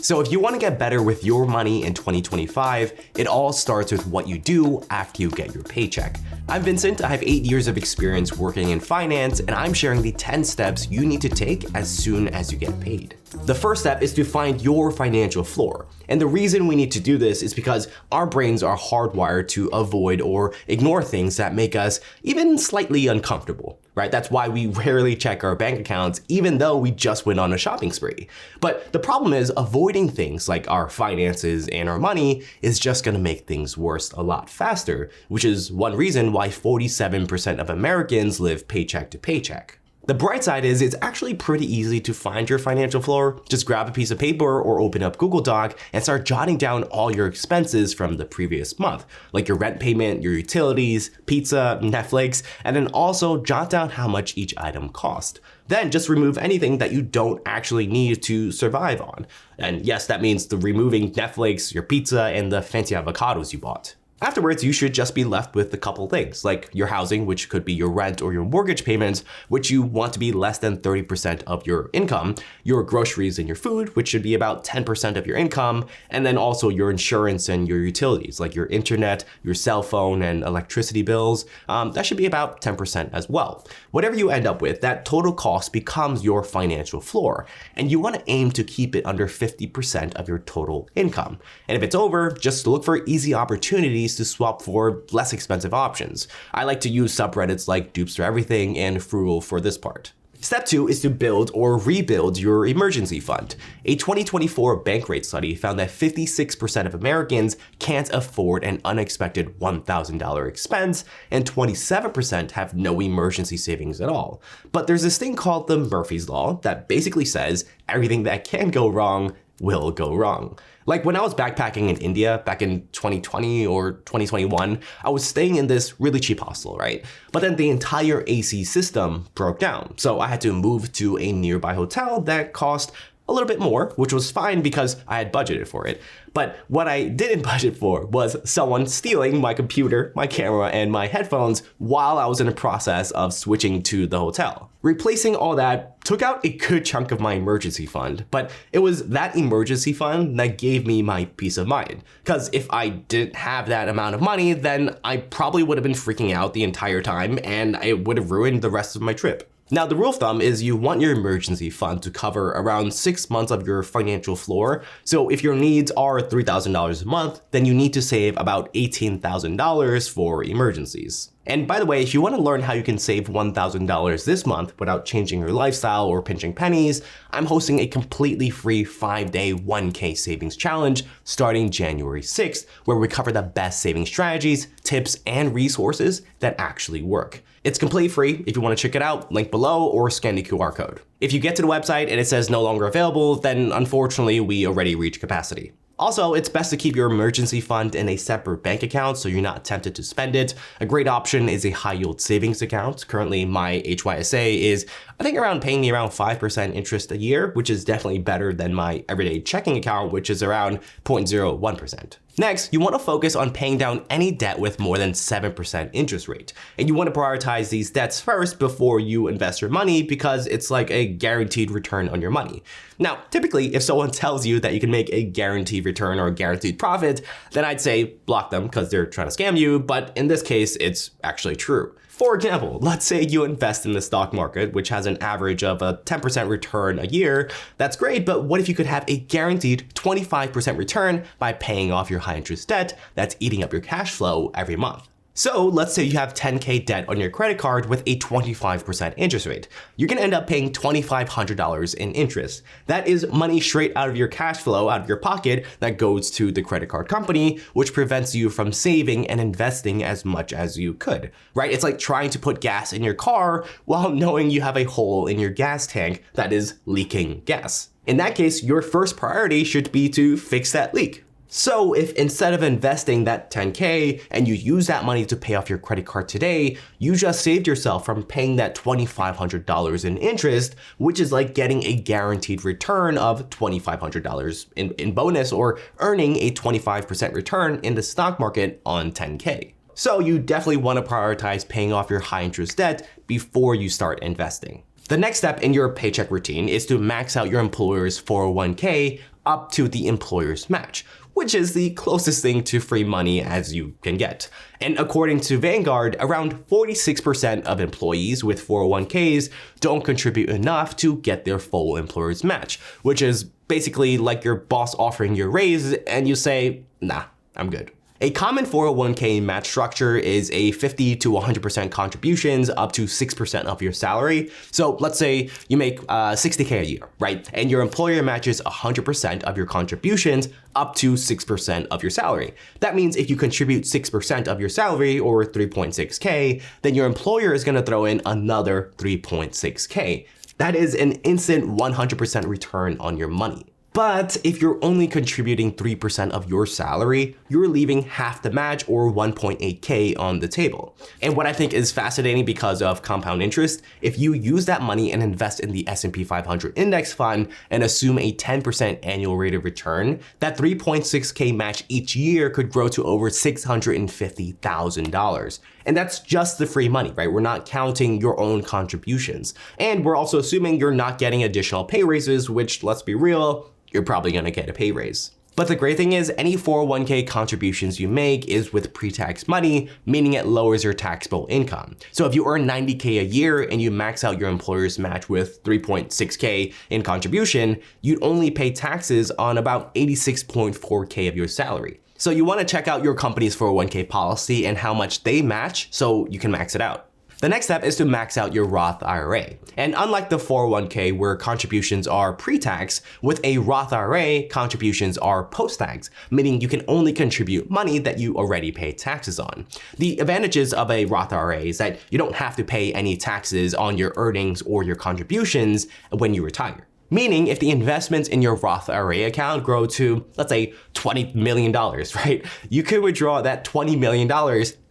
So if you want to get better with your money in 2025, it all starts with what you do after you get your paycheck. I'm Vincent, I have 8 years of experience working in finance, and I'm sharing the 10 steps you need to take as soon as you get paid. The first step is to find your financial floor. And the reason we need to do this is because our brains are hardwired to avoid or ignore things that make us even slightly uncomfortable, right? That's why we rarely check our bank accounts, even though we just went on a shopping spree. But the problem is avoiding things like our finances and our money is just gonna make things worse a lot faster, which is one reason why 47% of Americans live paycheck to paycheck. The bright side is it's actually pretty easy to find your financial floor. Just grab a piece of paper or open up Google Doc and start jotting down all your expenses from the previous month, like your rent payment, your utilities, pizza, Netflix, and then also jot down how much each item cost. Then just remove anything that you don't actually need to survive on. And yes, that means removing Netflix, your pizza, and the fancy avocados you bought. Afterwards, you should just be left with a couple things, like your housing, which could be your rent or your mortgage payments, which you want to be less than 30% of your income, your groceries and your food, which should be about 10% of your income, and then also your insurance and your utilities, like your internet, your cell phone, and electricity bills. That should be about 10% as well. Whatever you end up with, that total cost becomes your financial floor, and you want to aim to keep it under 50% of your total income. And if it's over, just look for easy opportunities to swap for less expensive options. I like to use subreddits like Dupes for Everything and Frugal for this part. Step 2 is to build or rebuild your emergency fund. A 2024 Bankrate study found that 56% of Americans can't afford an unexpected $1,000 expense, and 27% have no emergency savings at all. But there's this thing called the Murphy's Law that basically says everything that can go wrong will go wrong. Like when I was backpacking in India back in 2020 or 2021, I was staying in this really cheap hostel, right? But then the entire AC system broke down. So I had to move to a nearby hotel that cost a little bit more, which was fine because I had budgeted for it. But what I didn't budget for was someone stealing my computer, my camera, and my headphones while I was in the process of switching to the hotel. Replacing all that took out a good chunk of my emergency fund, but it was that emergency fund that gave me my peace of mind. Because if I didn't have that amount of money, then I probably would have been freaking out the entire time and it would have ruined the rest of my trip. Now, the rule of thumb is you want your emergency fund to cover around 6 months of your financial floor. So if your needs are $3,000 a month, then you need to save about $18,000 for emergencies. And by the way, if you want to learn how you can save $1,000 this month without changing your lifestyle or pinching pennies, I'm hosting a completely free 5-day 1K savings challenge starting January 6th, where we cover the best saving strategies, tips, and resources that actually work. It's completely free. If you want to check it out, link below or scan the QR code. If you get to the website and it says no longer available, then unfortunately we already reached capacity. Also, it's best to keep your emergency fund in a separate bank account so you're not tempted to spend it. A great option is a high yield savings account. Currently, my HYSA is, I think, paying me around 5% interest a year, which is definitely better than my everyday checking account, which is around 0.01%. Next, you want to focus on paying down any debt with more than 7% interest rate. And you want to prioritize these debts first before you invest your money because it's like a guaranteed return on your money. Now, typically, if someone tells you that you can make a guaranteed return or a guaranteed profit, then I'd say block them because they're trying to scam you, but in this case, it's actually true. For example, let's say you invest in the stock market, which has an average of a 10% return a year. That's great, but what if you could have a guaranteed 25% return by paying off your high interest debt that's eating up your cash flow every month? So let's say you have 10K debt on your credit card with a 25% interest rate. You're gonna end up paying $2,500 in interest. That is money straight out of your cash flow, out of your pocket, that goes to the credit card company, which prevents you from saving and investing as much as you could, right? It's like trying to put gas in your car while knowing you have a hole in your gas tank that is leaking gas. In that case, your first priority should be to fix that leak. So if instead of investing that 10K and you use that money to pay off your credit card today, you just saved yourself from paying that $2,500 in interest, which is like getting a guaranteed return of $2,500 in bonus or earning a 25% return in the stock market on 10K. So you definitely want to prioritize paying off your high interest debt before you start investing. The next step in your paycheck routine is to max out your employer's 401k up to the employer's match, which is the closest thing to free money as you can get. And according to Vanguard, around 46% of employees with 401ks don't contribute enough to get their full employer's match, which is basically like your boss offering you a raise and you say, nah, I'm good. A common 401k match structure is a 50 to 100% contributions up to 6% of your salary. So let's say you make $60K a year, right? And your employer matches 100% of your contributions up to 6% of your salary. That means if you contribute 6% of your salary or 3.6K, then your employer is gonna throw in another 3.6K. That is an instant 100% return on your money. But if you're only contributing 3% of your salary, you're leaving half the match or 1.8K on the table. And what I think is fascinating because of compound interest, if you use that money and invest in the S&P 500 index fund and assume a 10% annual rate of return, that 3.6K match each year could grow to over $650,000. And that's just the free money, right? We're not counting your own contributions. And we're also assuming you're not getting additional pay raises, which, let's be real, you're probably gonna get a pay raise. But the great thing is any 401k contributions you make is with pre-tax money, meaning it lowers your taxable income. So if you earn 90K a year and you max out your employer's match with 3.6K in contribution, you'd only pay taxes on about 86.4K of your salary. So you wanna check out your company's 401k policy and how much they match so you can max it out. The next step is to max out your Roth IRA. And unlike the 401k where contributions are pre-tax, with a Roth IRA, contributions are post-tax, meaning you can only contribute money that you already pay taxes on. The advantages of a Roth IRA is that you don't have to pay any taxes on your earnings or your contributions when you retire. Meaning if the investments in your Roth IRA account grow to, let's say, $20 million, right? You could withdraw that $20 million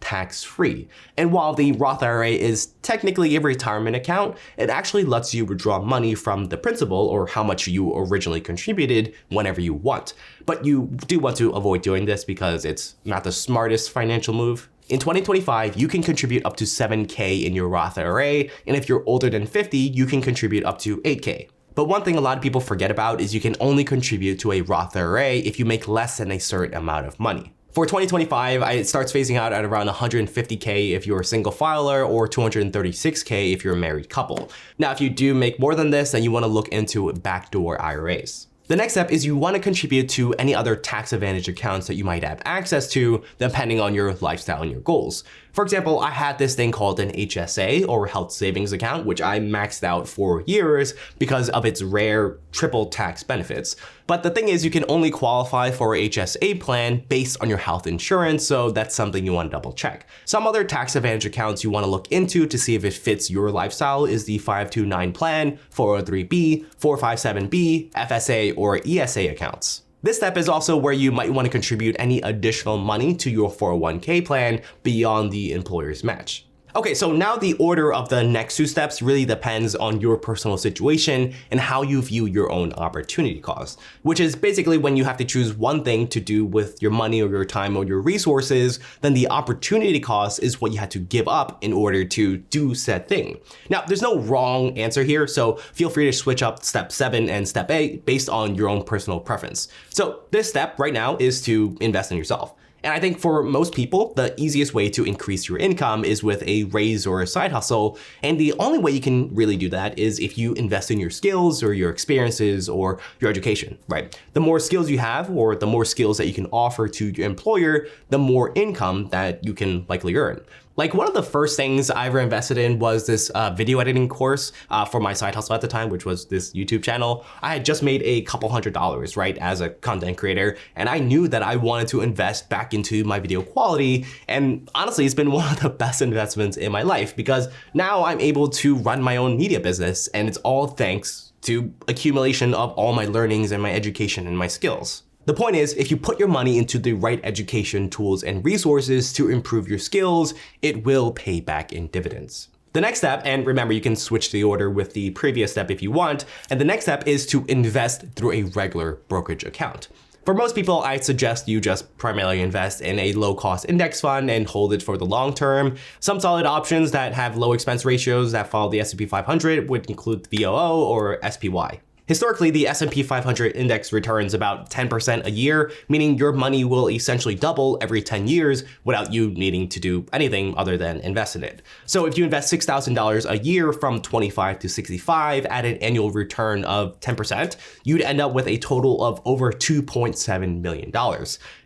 tax-free. And while the Roth IRA is technically a retirement account, it actually lets you withdraw money from the principal or how much you originally contributed whenever you want. But you do want to avoid doing this because it's not the smartest financial move. In 2025, you can contribute up to 7K in your Roth IRA, and if you're older than 50, you can contribute up to 8K. But one thing a lot of people forget about is you can only contribute to a Roth IRA if you make less than a certain amount of money. For 2025, it starts phasing out at around 150K if you're a single filer or 236K if you're a married couple. Now, if you do make more than this, then you want to look into backdoor IRAs. The next step is you want to contribute to any other tax advantage accounts that you might have access to depending on your lifestyle and your goals. For example, I had this thing called an HSA or health savings account, which I maxed out for years because of its rare triple tax benefits. But the thing is you can only qualify for a HSA plan based on your health insurance, so that's something you want to double check. Some other tax advantage accounts you want to look into to see if it fits your lifestyle is the 529 plan, 403B, 457B, FSA, or ESA accounts. This step is also where you might want to contribute any additional money to your 401k plan beyond the employer's match. Okay, so now the order of the next two steps really depends on your personal situation and how you view your own opportunity cost, which is basically when you have to choose one thing to do with your money or your time or your resources, then the opportunity cost is what you had to give up in order to do said thing. Now, there's no wrong answer here, so feel free to switch up step 7 and step 8 based on your own personal preference. So this step right now is to invest in yourself. And I think for most people, the easiest way to increase your income is with a raise or a side hustle. And the only way you can really do that is if you invest in your skills or your experiences or your education, right? The more skills you have or the more skills that you can offer to your employer, the more income that you can likely earn. Like one of the first things I ever invested in was this video editing course for my side hustle at the time, which was this YouTube channel. I had just made a couple $100s, right, as a content creator, and I knew that I wanted to invest back into my video quality. And honestly, it's been one of the best investments in my life because now I'm able to run my own media business, and it's all thanks to accumulation of all my learnings and my education and my skills. The point is, if you put your money into the right education, tools, and resources to improve your skills, it will pay back in dividends. The next step, and remember you can switch the order with the previous step if you want, and the next step is to invest through a regular brokerage account. For most people, I suggest you just primarily invest in a low-cost index fund and hold it for the long term. Some solid options that have low expense ratios that follow the S&P 500 would include VOO or SPY. Historically, the S&P 500 index returns about 10% a year, meaning your money will essentially double every 10 years without you needing to do anything other than invest in it. So if you invest $6,000 a year from 25 to 65 at an annual return of 10%, you'd end up with a total of over $2.7 million.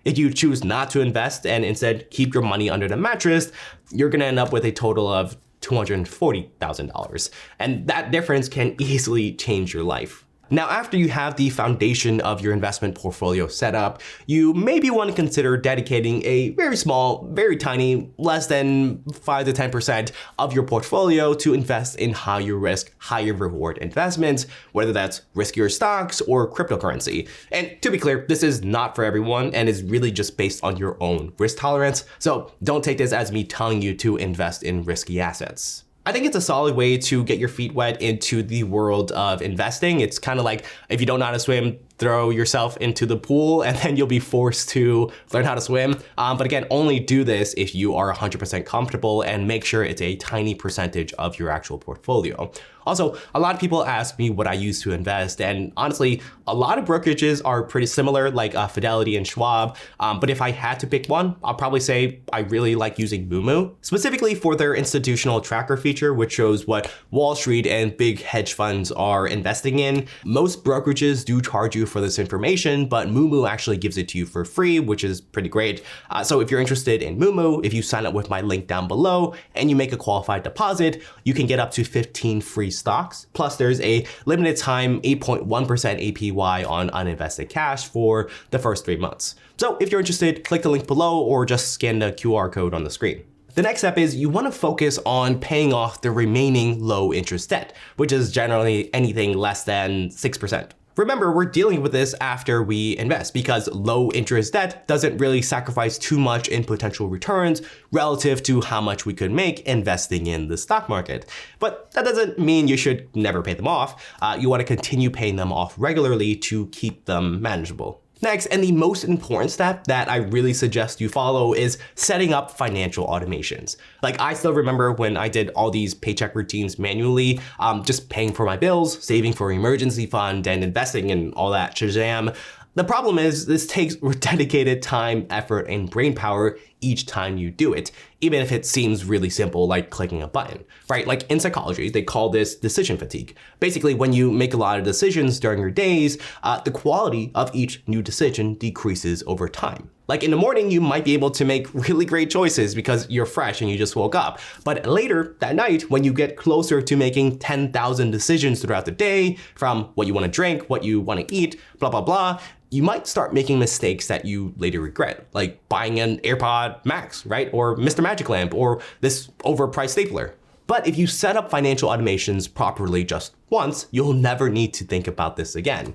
If you choose not to invest and instead keep your money under the mattress, you're gonna end up with a total of $240,000. And that difference can easily change your life. Now, after you have the foundation of your investment portfolio set up, you maybe want to consider dedicating a very small, very tiny, less than 5 to 10% of your portfolio to invest in higher risk, higher reward investments, whether that's riskier stocks or cryptocurrency. And to be clear, this is not for everyone and is really just based on your own risk tolerance. So don't take this as me telling you to invest in risky assets. I think it's a solid way to get your feet wet into the world of investing. It's kind of like if you don't know how to swim, throw yourself into the pool and then you'll be forced to learn how to swim. But again, only do this if you are 100% comfortable and make sure it's a tiny percentage of your actual portfolio. Also, a lot of people ask me what I use to invest, and honestly, a lot of brokerages are pretty similar, like Fidelity and Schwab. But if I had to pick one, I'll probably say I really like using Moomoo, specifically for their institutional tracker feature, which shows what Wall Street and big hedge funds are investing in. Most brokerages do charge you for this information, but Moomoo actually gives it to you for free, which is pretty great. So if you're interested in Moomoo, if you sign up with my link down below and you make a qualified deposit, you can get up to 15 free stocks. Plus there's a limited time 8.1% APY on uninvested cash for the first 3 months. So if you're interested, click the link below or just scan the QR code on the screen. The next step is you want to focus on paying off the remaining low interest debt, which is generally anything less than 6%. Remember, we're dealing with this after we invest because low interest debt doesn't really sacrifice too much in potential returns relative to how much we could make investing in the stock market. But that doesn't mean you should never pay them off. You want to continue paying them off regularly to keep them manageable. Next, and the most important step that I really suggest you follow is setting up financial automations. Like I still remember when I did all these paycheck routines manually, just paying for my bills, saving for emergency fund, and investing in all that shazam. The problem is this takes dedicated time, effort, and brain power each time you do it, even if it seems really simple, like clicking a button, right? Like in psychology, they call this decision fatigue. Basically, when you make a lot of decisions during your days, the quality of each new decision decreases over time. Like in the morning, you might be able to make really great choices because you're fresh and you just woke up. But later that night, when you get closer to making 10,000 decisions throughout the day, from what you want to drink, what you want to eat, blah, blah, blah, you might start making mistakes that you later regret, like buying an AirPod Max, right? Or Mr. Magic Lamp, or this overpriced stapler. But if you set up financial automations properly just once, you'll never need to think about this again.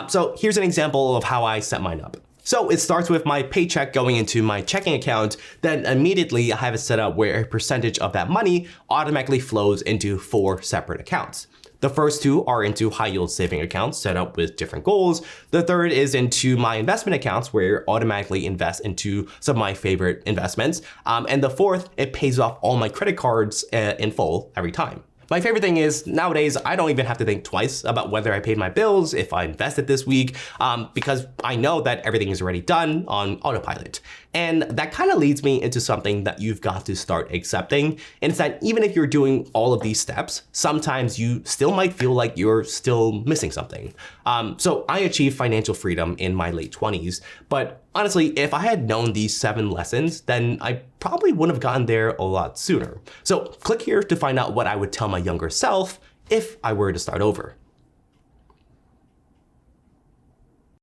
So here's an example of how I set mine up. So it starts with my paycheck going into my checking account, then immediately I have it set up where a percentage of that money automatically flows into 4 separate accounts. The first 2 are into high yield saving accounts set up with different goals. The third is into my investment accounts where it automatically invests into some of my favorite investments. And the fourth, it pays off all my credit cards in full every time. My favorite thing is nowadays, I don't even have to think twice about whether I paid my bills, if I invested this week, because I know that everything is already done on autopilot. And that kind of leads me into something that you've got to start accepting. And it's that even if you're doing all of these steps, sometimes you still might feel like you're still missing something. So I achieved financial freedom in my late 20s, but honestly, if I had known these 7 lessons, then I probably wouldn't have gotten there a lot sooner. So click here to find out what I would tell my younger self if I were to start over.